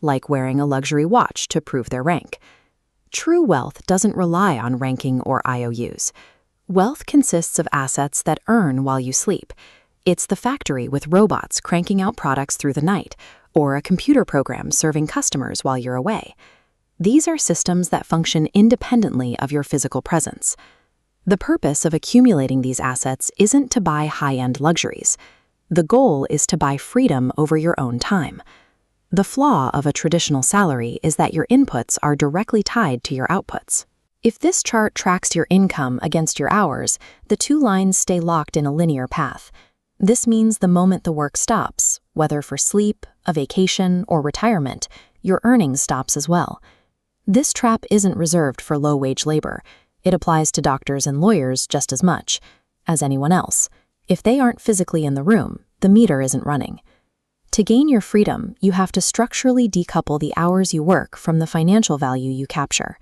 like wearing a luxury watch to prove their rank. True wealth doesn't rely on ranking or IOUs. Wealth consists of assets that earn while you sleep. It's the factory with robots cranking out products through the night, or a computer program serving customers while you're away. These are systems that function independently of your physical presence. The purpose of accumulating these assets isn't to buy high-end luxuries. The goal is to buy freedom over your own time. The flaw of a traditional salary is that your inputs are directly tied to your outputs. If this chart tracks your income against your hours, the two lines stay locked in a linear path. This means the moment the work stops, whether for sleep, a vacation, or retirement, your earnings stops as well. This trap isn't reserved for low-wage labor. It applies to doctors and lawyers just as much as anyone else. If they aren't physically in the room, the meter isn't running. To gain your freedom, you have to structurally decouple the hours you work from the financial value you capture.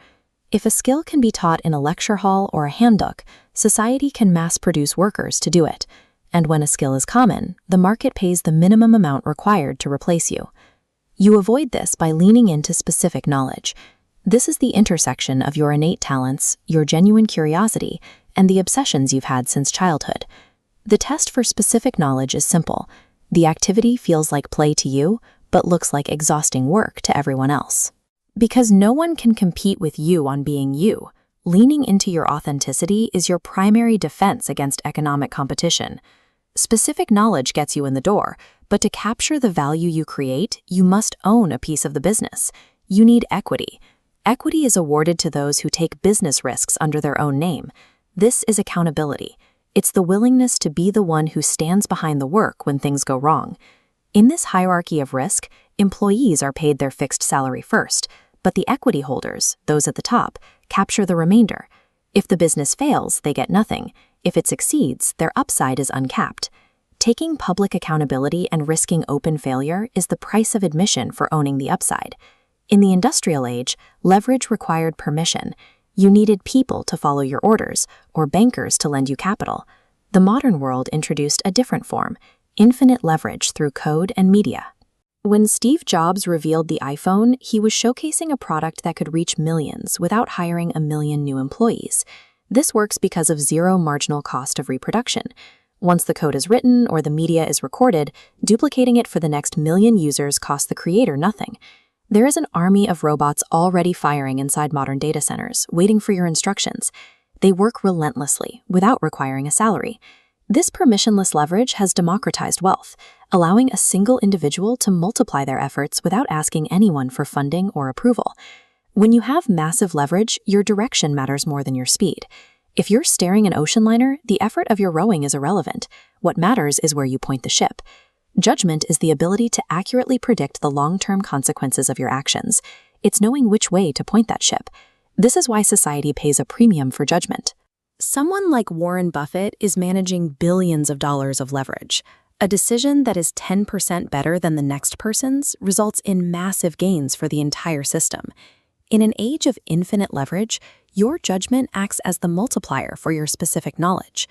If a skill can be taught in a lecture hall or a handbook, society can mass-produce workers to do it. And when a skill is common, the market pays the minimum amount required to replace you. You avoid this by leaning into specific knowledge. This is the intersection of your innate talents, your genuine curiosity, and the obsessions you've had since childhood. The test for specific knowledge is simple. The activity feels like play to you, but looks like exhausting work to everyone else. Because no one can compete with you on being you, leaning into your authenticity is your primary defense against economic competition. Specific knowledge gets you in the door, but to capture the value you create, you must own a piece of the business. You need equity. Equity is awarded to those who take business risks under their own name. This is accountability. It's the willingness to be the one who stands behind the work when things go wrong. In this hierarchy of risk, employees are paid their fixed salary first, but the equity holders, those at the top, capture the remainder. If the business fails, they get nothing. If it succeeds, their upside is uncapped. Taking public accountability and risking open failure is the price of admission for owning the upside. In the industrial age, leverage required permission. You needed people to follow your orders, or bankers to lend you capital. The modern world introduced a different form, infinite leverage through code and media. When Steve Jobs revealed the iPhone, he was showcasing a product that could reach millions without hiring 1 million new employees. This works because of zero marginal cost of reproduction. Once the code is written or the media is recorded, duplicating it for the next 1 million users costs the creator nothing. There is an army of robots already firing inside modern data centers, waiting for your instructions. They work relentlessly, without requiring a salary. This permissionless leverage has democratized wealth, allowing a single individual to multiply their efforts without asking anyone for funding or approval. When you have massive leverage, your direction matters more than your speed. If you're steering an ocean liner, the effort of your rowing is irrelevant. What matters is where you point the ship. Judgment is the ability to accurately predict the long-term consequences of your actions. It's knowing which way to point that ship. This is why society pays a premium for judgment. Someone like Warren Buffett is managing billions of dollars of leverage. A decision that is 10% better than the next person's results in massive gains for the entire system. In an age of infinite leverage, your judgment acts as the multiplier for your specific knowledge.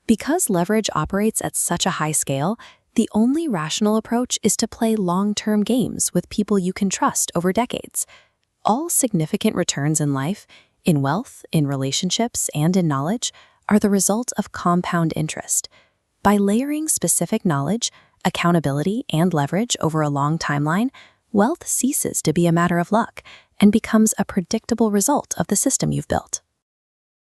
Because leverage operates at such a high scale, the only rational approach is to play long-term games with people you can trust over decades. All significant returns in life, in wealth, in relationships, and in knowledge, are the result of compound interest. By layering specific knowledge, accountability, and leverage over a long timeline, wealth ceases to be a matter of luck and becomes a predictable result of the system you've built.